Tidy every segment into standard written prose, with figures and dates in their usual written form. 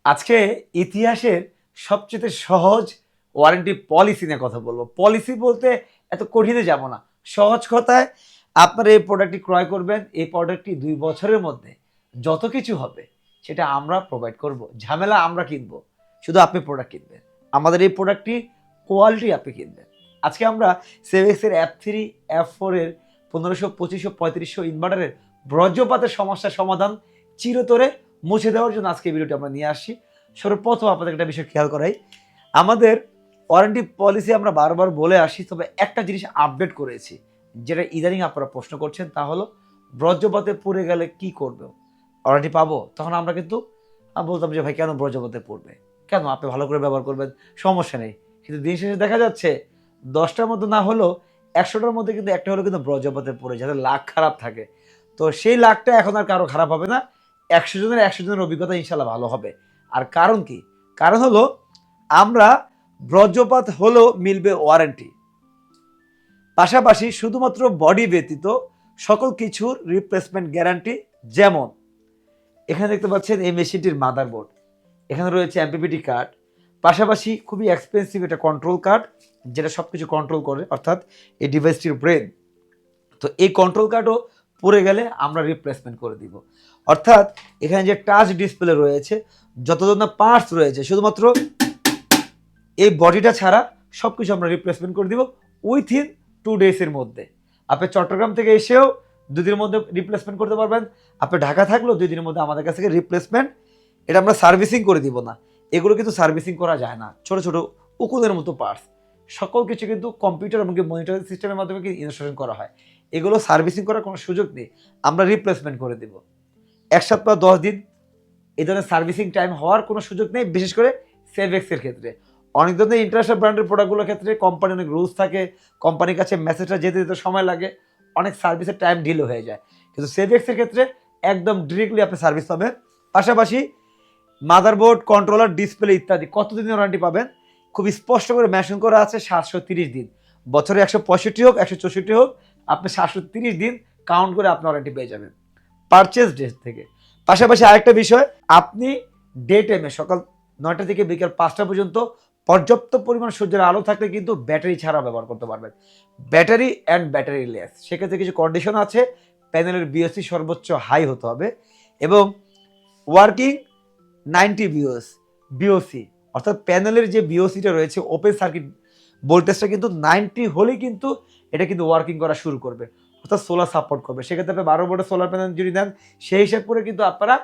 আজকে ইতিহাসের সবচেয়ে সহজ ওয়ারেন্টি পলিসি নিয়ে কথা বলবো। পলিসি বলতে এত কঠিনে যাব না, সহজ কথায় আপনার এই প্রোডাক্টটি ক্রয় করবেন, এই প্রোডাক্টটি 2 বছরের মধ্যে যত কিছু হবে সেটা আমরা প্রোভাইড করব। ঝামেলা আমরা কিনবো, শুধু আপনি প্রোডাক্ট কিনবেন। আমাদের এই প্রোডাক্টটি কোয়ালিটি আপনি কিনবেন। আজকে আমরা সেভেক্সের F3 F4 এর 1500 2500 3500 ইনভার্টারের বজ্রপাতের সমস্যার সমাধান চিরতরে মুছে দেওয়ার জন্য আজকে এই ভিডিওটি আমরা নিয়ে আসছি। সর্বপ্রথম আপনাদের একটা বিষয় খেয়াল করাই, আমাদের ওয়ারেন্টি পলিসি আমরা বারবার বলে আসি, তবে একটা জিনিস আপডেট করেছি যেটা ইদানিং আপনারা প্রশ্ন করছেন, তা হলো বজ্রপাতে পড়ে গেলে কি করবে, ওয়ারেন্টি পাবো? তখন আমরা কিন্তু বলতাম যে ভাই কেন বজ্রপাতে পড়বে, কেন, আপনি ভালো করে ব্যবহার করবেন, সমস্যা নেই। কিন্তু দিন শেষে দেখা যাচ্ছে 10টার মধ্যে না হলেও 100টার মধ্যে কিন্তু একটা হলো কিন্তু বজ্রপাতে পড়ে, যাদের লাক খারাপ থাকে। তো সেই লাকটা এখন আর কারো খারাপ হবে না, 100 জনের অভিজ্ঞতা ইনশাল্লাহ ভালো হবে। আর কারণ কি? কারণ হলো আমরা বজ্রপাত হলেও মিলবে ওয়ারেন্টি, পাশাপাশি শুধুমাত্র বডি ব্যতীত সকল কিছুর রিপ্লেসমেন্ট গ্যারান্টি। যেমন এখানে দেখতে পাচ্ছেন এই মেশিনটির মাদারবোর্ড, এখানে রয়েছে এমপিপিটি কার্ড, পাশাপাশি খুবই এক্সপেন্সিভ একটা কন্ট্রোল কার্ড যেটা সব কিছু কন্ট্রোল করে, অর্থাৎ এই ডিভাইসটির ব্রেন। তো এই কন্ট্রোল কার্ডও পড়ে গেলে আমরা রিপ্লেসমেন্ট করে দিব। অর্থাৎ এখানে যে টাচ ডিসপ্লে রয়েছে, যতজন না পার্টস রয়েছে, শুধুমাত্র এই বডিটা ছাড়া সব কিছু আমরা রিপ্লেসমেন্ট করে দিব উইথিন 2 ডেজের মধ্যে। আপনি চট্টগ্রাম থেকে এসেও 2 দিনের মধ্যে রিপ্লেসমেন্ট করতে পারবেন, আপনি ঢাকা থাকলেও 2 দিনের মধ্যে আমাদের কাছ থেকে রিপ্লেসমেন্ট। এটা আমরা সার্ভিসিং করে দিব না, এগুলো কিন্তু সার্ভিসিং করা যায় না, ছোট ছোট উকুনের মতো পার্টস, সকল কিছু কিন্তু কম্পিউটার এবং মনিটরিং সিস্টেমের মাধ্যমে কিন্তু ইনস্টলেশন করা হয়, এগুলো সার্ভিসিং করার কোনো সুযোগ নেই, আমরা রিপ্লেসমেন্ট করে দিব। 1 সপ্তাহ 10 দিন এই ধরনের সার্ভিসিং টাইম হওয়ার কোনো সুযোগ নেই, বিশেষ করে সেভেক্সের ক্ষেত্রে। অনেক ধরনের ইন্টারন্যাশনাল ব্র্যান্ডের প্রোডাক্টগুলোর ক্ষেত্রে কোম্পানি অনেক রুলস থাকে, কোম্পানির কাছে মেসেজটা যেতে যেতে সময় লাগে, অনেক সার্ভিসের টাইম ঢিলে হয়ে যায়। কিন্তু সেভেক্সের ক্ষেত্রে একদম ডিরেক্টলি আপনি সার্ভিস পাবেন। পাশাপাশি মাদারবোর্ড, কন্ট্রোলার, ডিসপ্লে ইত্যাদি কতদিনের ওয়ারেন্টি পাবেন খুব স্পষ্ট করে মেনশন করা আছে, 730 দিন। বছরে 165 হোক 164 হোক, আপনি 730 দিন কাউন্ট করে আপনি ওয়ারেন্টি পেয়ে যাবেন পারচেজ ডেট থেকে। পাশাপাশি আরেকটা বিষয়, আপনি ডে টাইমে সকাল 9টা থেকে বিকেল 5টা পর্যন্ত পর্যাপ্ত পরিমাণ সূর্যের আলো থাকলে কিন্তু ব্যাটারি ছাড়া ব্যবহার করতে পারবেন, ব্যাটারি অ্যান্ড ব্যাটারি লেস। সেক্ষেত্রে কিছু কন্ডিশন আছে, প্যানেলের বিওসি সর্বোচ্চ হাই হতে হবে এবং ওয়ার্কিং 90 বিওসি, অর্থাৎ প্যানেলের যে বিওসিটা রয়েছে ওপেন সার্কিট ভোল্টেজটা কিন্তু 90 হলেই কিন্তু এটা কিন্তু ওয়ার্কিং করা শুরু করবে, অর্থাৎ সোলার সাপোর্ট করবে। সেক্ষেত্রে আপনি 12 ভোল্টের সোলার প্যানেল যদি নেন, সেই হিসাব করে কিন্তু আপনারা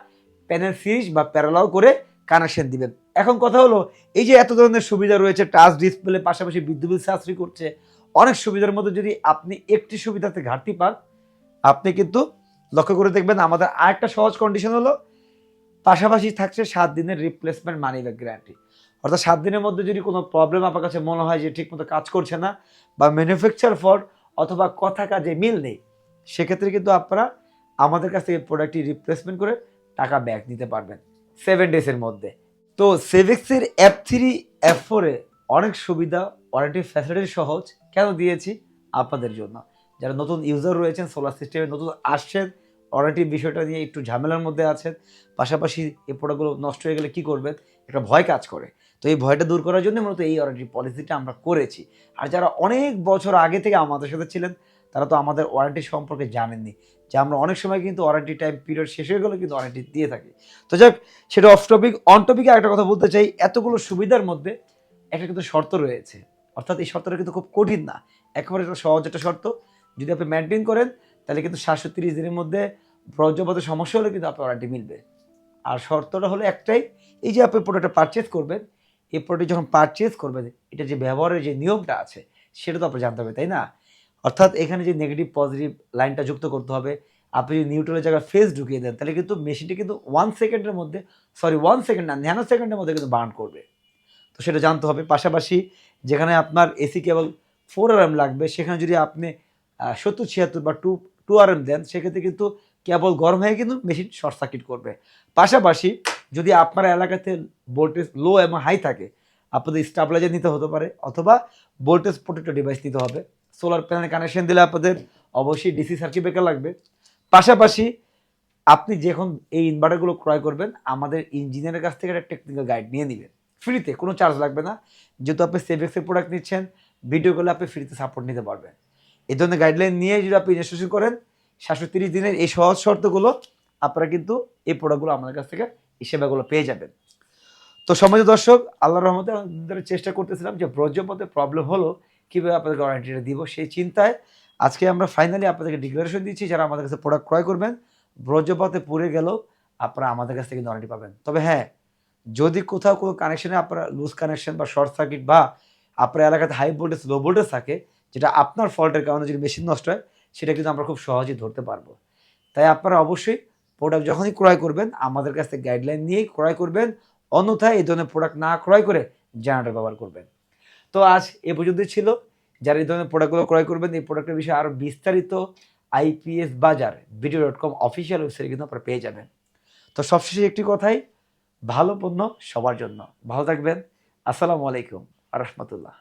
প্যানেল সিরিজ বা প্যারালাল করে কানেকশন দিবেন। এখন কথা হলো, এই যে এত ধরনের সুবিধা রয়েছে, টাচ ডিসপ্লে, পাশাপাশি বিদ্যুৎ বিল সাশ্রয় করছে, অনেক সুবিধার মধ্যে যদি আপনি একটি সুবিধাতে ঘাটতি পান, আপনি কিন্তু লক্ষ্য করে দেখবেন আমাদের আরেকটা সহজ কন্ডিশন হলো, পাশাপাশি থাকছে 7 দিনের রিপ্লেসমেন্ট মানি ব্যাক গ্যারান্টি। অর্থাৎ 7 দিনের মধ্যে যদি কোনো প্রবলেম আপনার কাছে মনে হয় যে ঠিকমতো কাজ করছে না বা ম্যানুফ্যাকচার ফল্ট অথবা কথা কাজে মিল নেই, সেক্ষেত্রে কিন্তু আপনারা আমাদের কাছ থেকে প্রোডাক্টটি রিপ্লেসমেন্ট করে টাকা ব্যাক নিতে পারবেন 7 ডেজের মধ্যে। তো সেভেক্সের F3 F4 এ অনেক সুবিধা, ওয়ারেন্টি ফ্যাসিলিটি সহজ কেন দিয়েছি? আপনাদের জন্য, যারা নতুন ইউজার রয়েছেন, সোলার সিস্টেমে নতুন আসছেন, ওয়ারেন্টির বিষয়টা নিয়ে একটু ঝামেলার মধ্যে আছেন, পাশাপাশি এই প্রোডাক্টগুলো নষ্ট হয়ে গেলে কী করবেন, একটা ভয় কাজ করে। তো এই ভয়টা দূর করার জন্য মূলত এই ওয়ারেন্টি পলিসিটা আমরা করেছি। আর যারা অনেক বছর আগে থেকে আমাদের সাথে ছিলেন, তারা তো আমাদের ওয়ারেন্টি সম্পর্কে জানেননি, যে আমরা অনেক সময় কিন্তু ওয়ারেন্টি টাইম পিরিয়ড শেষ হয়ে গেলে কিন্তু ওয়ারেন্টি দিয়ে থাকি। তো যাক, সেটা অফ টপিক। অন টপিকে একটা কথা বলতে চাই, এতগুলো সুবিধার মধ্যে একটা কিন্তু শর্ত রয়েছে, অর্থাৎ এই শর্তটা কিন্তু খুব কঠিন না, একেবারে সহজ একটা শর্ত। যদি আপনি মেনটেন করেন তাহলে কিন্তু 730 দিনের মধ্যে বজ্রপাতের সমস্যা হলে কিন্তু আপনার ওয়ারেন্টি মিলবে। আর শর্তটা হলো একটাই, এই যে আপনি প্রোডাক্টটা পারচেজ করবেন, এই প্রোডাক্ট যখন পারচেজ করবেন, এটা যে ব্যবহারের যে নিয়মটা আছে সেটা তো আপনি জানতে হবে, তাই না? অর্থাৎ এখানে যে নেগেটিভ পজিটিভ লাইনটা যুক্ত করতে হবে। আপনি যদি নিউট্রালের জায়গায় ফেস ঢুকিয়ে দেন, তাহলে কিন্তু মেশিনটা কিন্তু 1 সেকেন্ডের মধ্যে, সরি 1 সেকেন্ড না, ন্যানো সেকেন্ডের মধ্যে কিন্তু বার্ন করবে। তো সেটা জানতে হবে। পাশাপাশি যেখানে আপনার এসি কেবল 4 RM লাগবে, সেখানে যদি আপনি 70-76 বা 2 RM দেন, সেক্ষেত্রে কিন্তু কেবল গরম হয়ে কিন্তু মেশিন শর্ট সার্কিট করবে। পাশাপাশি যদি আপনার এলাকাতে ভোল্টেজ লো এবং হাই থাকে, আপনাদের স্টাবলাইজার নিতে হতে পারে অথবা ভোল্টেজ প্রোটেক্টর ডিভাইস নিতে হবে। সোলার প্যানেল কানেকশন দিলে আপনাদের অবশ্যই ডিসি সার্কিট ব্রেকার লাগবে। পাশাপাশি আপনি যখন এই ইনভার্টারগুলো ক্রয় করবেন আমাদের ইঞ্জিনিয়ারের কাছ থেকে একটা টেকনিক্যাল গাইড নিয়ে নেবেন ফ্রিতে, কোনো চার্জ লাগবে না। যেহেতু আপনি সেভেক্সের প্রোডাক্ট নিচ্ছেন, ভিডিও কলে আপনি ফ্রিতে সাপোর্ট নিতে পারবেন। এই ধরনের গাইডলাইন নিয়ে যদি আপনি ইনস্টলেশন করেন 730 দিনের এই সহজ শর্তগুলো আপনারা কিন্তু এই প্রোডাক্টগুলো আমাদের কাছ থেকে এই সেবাগুলো পেয়ে যাবেন। তো সম্মানিত দর্শক, আল্লাহর রহমতে আমাদের চেষ্টা করতেছিলাম যে বর্জ্যপথে প্রবলেম হলো কীভাবে আপনাদেরকে ওয়ারেন্টিটা দিব, সেই চিন্তায় আজকে আমরা ফাইনালি আপনাদেরকে ডিক্লারেশন দিচ্ছি, যারা আমাদের কাছে প্রোডাক্ট ক্রয় করবেন বর্জ্যপথে পুড়ে গেলেও আপনারা আমাদের কাছ থেকে কিন্তু ওয়ারেন্টি পাবেন। তবে হ্যাঁ, যদি কোথাও কোনো কানেকশনে আপনারা লুজ কানেকশন বা শর্ট সার্কিট বা আপনার এলাকাতে হাই ভোল্টেজ লো ভোল্টেজ থাকে, যেটা আপনার ফল্টের কারণে যদি মেশিন নষ্ট হয়, সেটা কিন্তু আমরা খুব সহজেই ধরতে পারবো। তাই আপনারা অবশ্যই প্রোডাক্ট যখনই ক্রয় করবেন আমাদের কাছ থেকে গাইডলাইন নিয়েই ক্রয় করবেন, অন্যথায় এই ধরনের প্রোডাক্ট না ক্রয় করে জেনারেটর ব্যবহার করবেন। তো আজ এ পর্যন্তই ছিল। যারা এই ধরনের প্রোডাক্টগুলো ক্রয় করবেন, এই প্রোডাক্টের বিষয়ে আরও বিস্তারিত আইপিএস বাজার video.com অফিসিয়াল ওয়েবসাইটে কিন্তু আপনারা পেয়ে যাবেন। তো সবশেষে একটি কথাই, ভালো পণ্য সবার জন্য। ভালো থাকবেন। আসসালামু আলাইকুম ওয়া রাহমাতুল্লাহ।